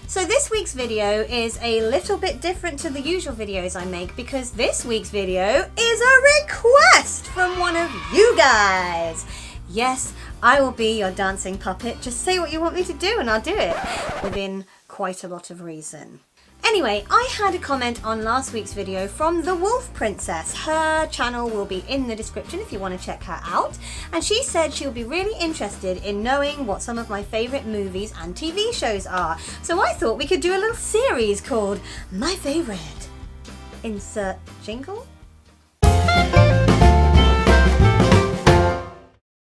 So this week's video is a little bit different to the usual videos I make because this week's video is a request from one of you guys. Yes, I will be your dancing puppet. Just say what you want me to do and I'll do it within quite a lot of reason. Anyway, I had a comment on last week's video from the Wolf Princess. Her channel will be in the description if you want to check her out. And she said she'll be really interested in knowing what some of my favourite movies and TV shows are. So I thought we could do a little series called My Favourite. Insert jingle.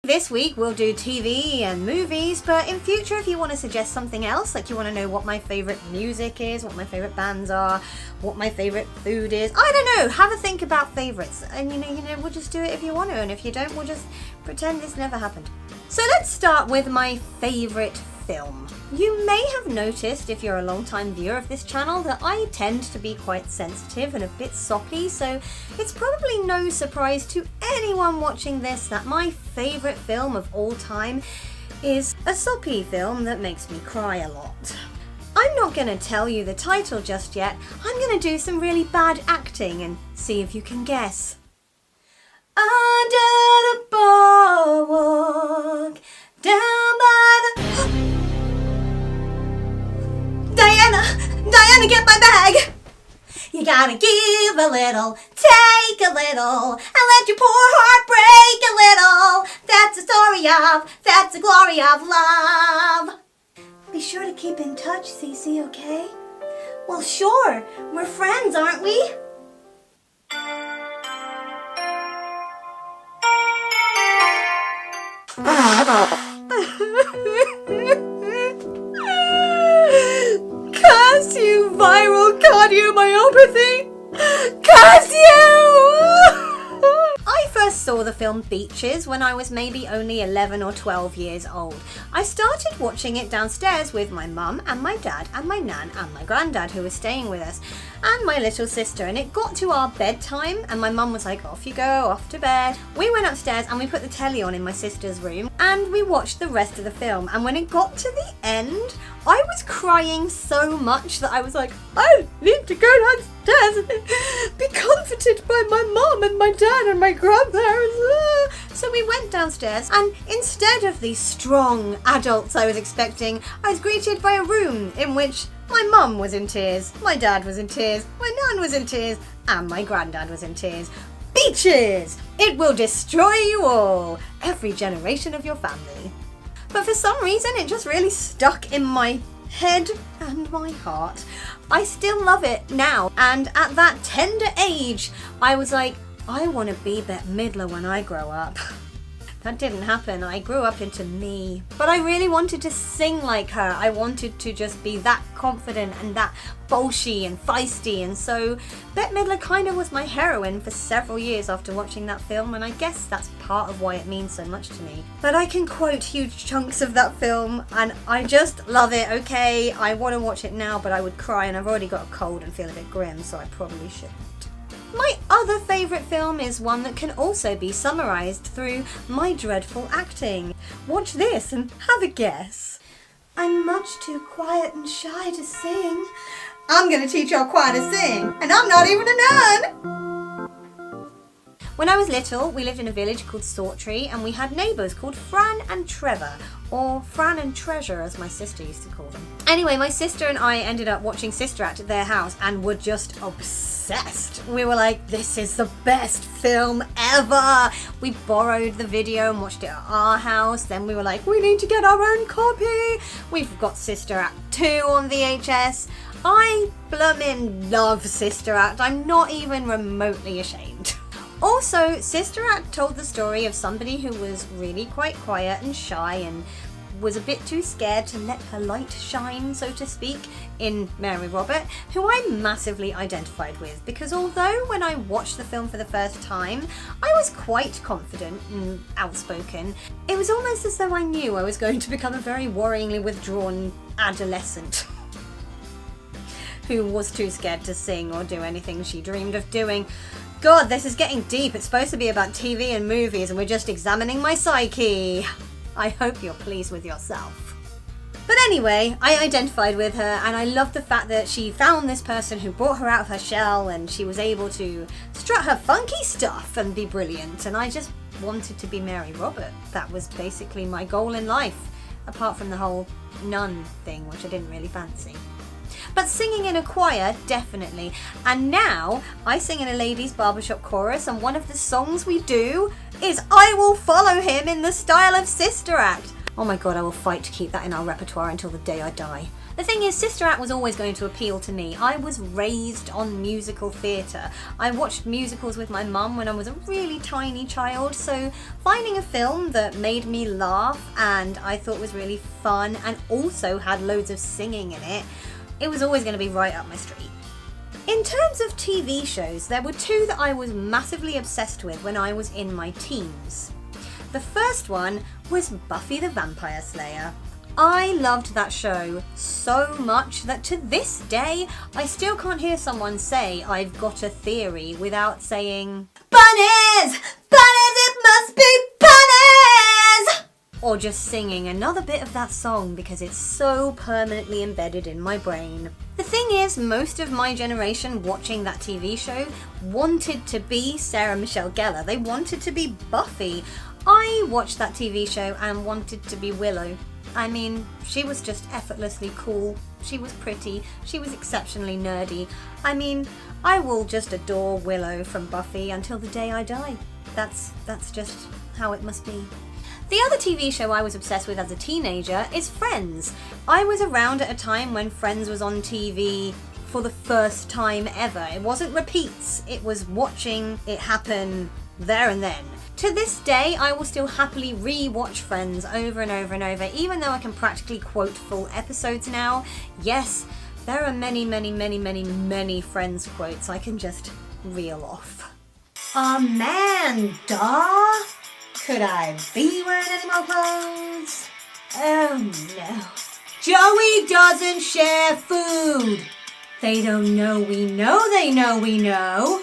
This week we'll do TV and movies, but in future if you want to suggest something else, like you want to know what my favourite music is, what my favourite bands are, what my favourite food is, I don't know, have a think about favourites. And you know, we'll just do it if you want to, and if you don't, we'll just pretend this never happened. So let's start with my favourite film. You may have noticed, if you're a long-time viewer of this channel, that I tend to be quite sensitive and a bit soppy, so it's probably no surprise to anyone watching this that my favourite film of all time is a soppy film that makes me cry a lot. I'm not going to tell you the title just yet. I'm going to do some really bad acting and see if you can guess. Under the boardwalk, down by the... Diana, get my bag! You gotta give a little, take a little, and let your poor heart break a little. That's the glory of love. Be sure to keep in touch, Cece, okay? Well, sure, we're friends, aren't we? Curse you, viral cardiomyopathy! Curse you! I first saw the film Beaches when I was maybe only 11 or 12 years old. I started watching it downstairs with my mum and my dad and my nan and my granddad who was staying with us and my little sister, and it got to our bedtime and my mum was like, off you go, off to bed. We went upstairs and we put the telly on in my sister's room and we watched the rest of the film, and when it got to the end I was crying so much that I was like, I need to go downstairs and be comforted by my mum and my dad and my grandparents. So we went downstairs, and instead of the strong adults I was expecting, I was greeted by a room in which my mum was in tears, my dad was in tears, my nan was in tears, and my granddad was in tears. Beaches! It will destroy you all, every generation of your family. But for some reason it just really stuck in my head and my heart. I still love it now, and at that tender age I was like, I want to be Bette Midler when I grow up. That didn't happen. I grew up into me. But I really wanted to sing like her. I wanted to just be that confident and that bolshy and feisty, and so Bette Midler kind of was my heroine for several years after watching that film, and I guess that's part of why it means so much to me. But I can quote huge chunks of that film and I just love it, okay? I want to watch it now, but I would cry, and I've already got a cold and feel a bit grim, so I probably shouldn't. My other favourite film is one that can also be summarised through my dreadful acting. Watch this and have a guess. I'm much too quiet and shy to sing. I'm going to teach your choir to sing, and I'm not even a nun! When I was little, we lived in a village called Sawtree, and we had neighbours called Fran and Trevor, or Fran and Treasure as my sister used to call them. Anyway, my sister and I ended up watching Sister Act at their house and were just obsessed. We were like, this is the best film ever! We borrowed the video and watched it at our house, then we were like, we need to get our own copy! We've got Sister Act 2 on VHS. I bloomin' love Sister Act, I'm not even remotely ashamed. Also, Sister Act told the story of somebody who was really quite quiet and shy and was a bit too scared to let her light shine, so to speak, in Mary Robert, who I massively identified with, because although when I watched the film for the first time, I was quite confident and outspoken, it was almost as though I knew I was going to become a very worryingly withdrawn adolescent who was too scared to sing or do anything she dreamed of doing. God, this is getting deep. It's supposed to be about TV and movies, and we're just examining my psyche. I hope you're pleased with yourself. But anyway, I identified with her, and I loved the fact that she found this person who brought her out of her shell, and she was able to strut her funky stuff and be brilliant, and I just wanted to be Mary Robert. That was basically my goal in life, apart from the whole nun thing, which I didn't really fancy. But singing in a choir, definitely. And now I sing in a ladies' barbershop chorus, and one of the songs we do is I Will Follow Him in the style of Sister Act. Oh my god, I will fight to keep that in our repertoire until the day I die. The thing is, Sister Act was always going to appeal to me. I was raised on musical theatre. I watched musicals with my mum when I was a really tiny child, so finding a film that made me laugh and I thought was really fun and also had loads of singing in it, it was always going to be right up my street. In terms of TV shows, there were two that I was massively obsessed with when I was in my teens. The first one was Buffy the Vampire Slayer. I loved that show so much that to this day, I still can't hear someone say I've got a theory without saying, "Bunnies! Bunnies, it must be bunnies!" Or just singing another bit of that song because it's so permanently embedded in my brain. The thing is, most of my generation watching that TV show wanted to be Sarah Michelle Gellar. They wanted to be Buffy. I watched that TV show and wanted to be Willow. I mean, she was just effortlessly cool. She was pretty. She was exceptionally nerdy. I mean, I will just adore Willow from Buffy until the day I die. That's just how it must be. The other TV show I was obsessed with as a teenager is Friends. I was around at a time when Friends was on TV for the first time ever. It wasn't repeats, it was watching it happen there and then. To this day, I will still happily re-watch Friends over and over and over, even though I can practically quote full episodes now. Yes, there are many, many, many, many, many Friends quotes I can just reel off. Amanda! Could I be wearing any more clothes? Oh no. Joey doesn't share food. They don't know we know they know we know.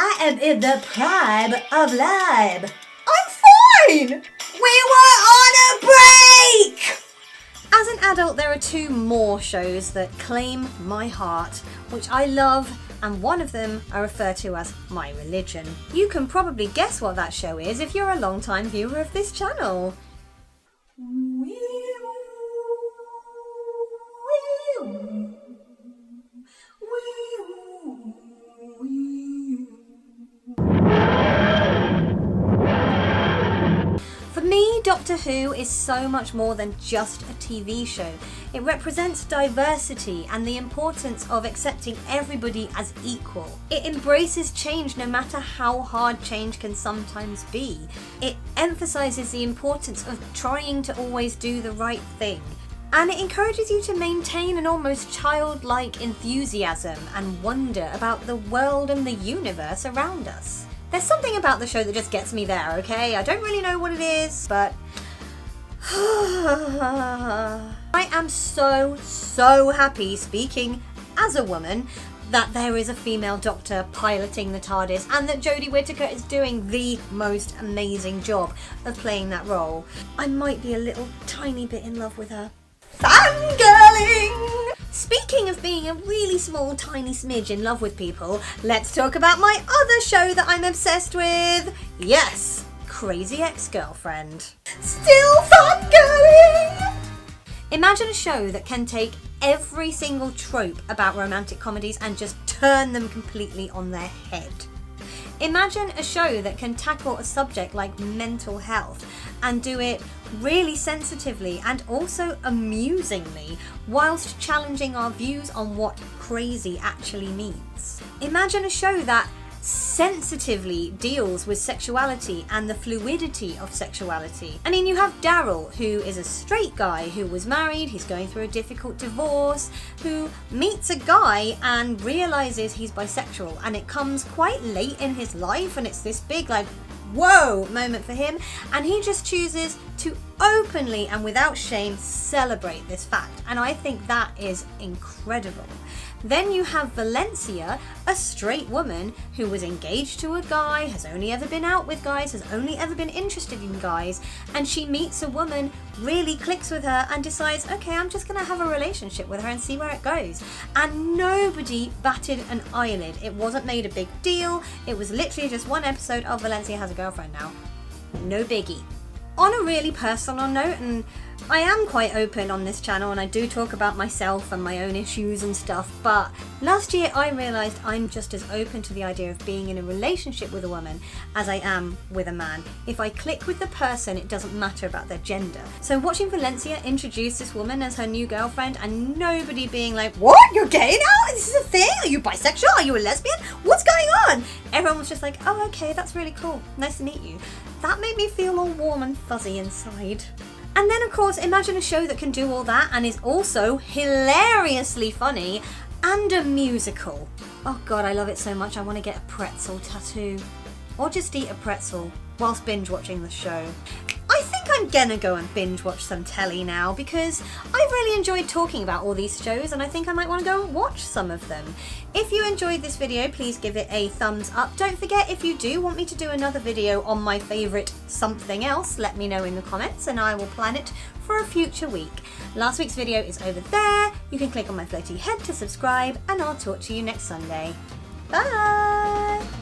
I am in the prime of life. I'm fine! We were on a break! As an adult, there are two more shows that claim my heart, which I love, and one of them I refer to as my religion. You can probably guess what that show is if you're a long-time viewer of this channel. For me, Doctor Who is so much more than just a TV show. It represents diversity and the importance of accepting everybody as equal. It embraces change no matter how hard change can sometimes be. It emphasises the importance of trying to always do the right thing. And it encourages you to maintain an almost childlike enthusiasm and wonder about the world and the universe around us. There's something about the show that just gets me there, okay? I don't really know what it is, but I am so happy, speaking as a woman, that there is a female doctor piloting the TARDIS and that Jodie Whittaker is doing the most amazing job of playing that role. I might be a little tiny bit in love with her. Fangirling! Speaking of being a really small, tiny smidge in love with people, let's talk about my other show that I'm obsessed with. Yes, Crazy Exgirlfriend. Still fangirling! Imagine a show that can take every single trope about romantic comedies and just turn them completely on their head. Imagine a show that can tackle a subject like mental health and do it really sensitively and also amusingly, whilst challenging our views on what crazy actually means. Imagine a show that sensitively deals with sexuality and the fluidity of sexuality. I mean, you have Daryl, who is a straight guy who was married, he's going through a difficult divorce, who meets a guy and realises he's bisexual, and it comes quite late in his life, and it's this big, like, whoa moment for him, and he just chooses to openly and without shame celebrate this fact, and I think that is incredible. Then you have Valencia, a straight woman who was engaged to a guy, has only ever been out with guys, has only ever been interested in guys, and she meets a woman, really clicks with her, and decides, okay, I'm just gonna have a relationship with her and see where it goes. And nobody batted an eyelid. It wasn't made a big deal. It was literally just one episode of Valencia has a girlfriend now. No biggie. On a really personal note, and I am quite open on this channel and I do talk about myself and my own issues and stuff, but last year I realised I'm just as open to the idea of being in a relationship with a woman as I am with a man. If I click with the person, it doesn't matter about their gender. So watching Valencia introduce this woman as her new girlfriend and nobody being like, what? You're gay now? This is a thing? Are you bisexual? Are you a lesbian? What's going on? Everyone was just like, oh, okay, that's really cool. Nice to meet you. That made me feel all warm and fuzzy inside. And then, of course, imagine a show that can do all that and is also hilariously funny and a musical. Oh God, I love it so much. I want to get a pretzel tattoo. Or just eat a pretzel whilst binge watching the show. I think I'm gonna go and binge watch some telly now because I've really enjoyed talking about all these shows and I think I might want to go and watch some of them. If you enjoyed this video, please give it a thumbs up. Don't forget, if you do want me to do another video on my favourite something else, let me know in the comments and I will plan it for a future week. Last week's video is over there. You can click on my floaty head to subscribe and I'll talk to you next Sunday. Bye!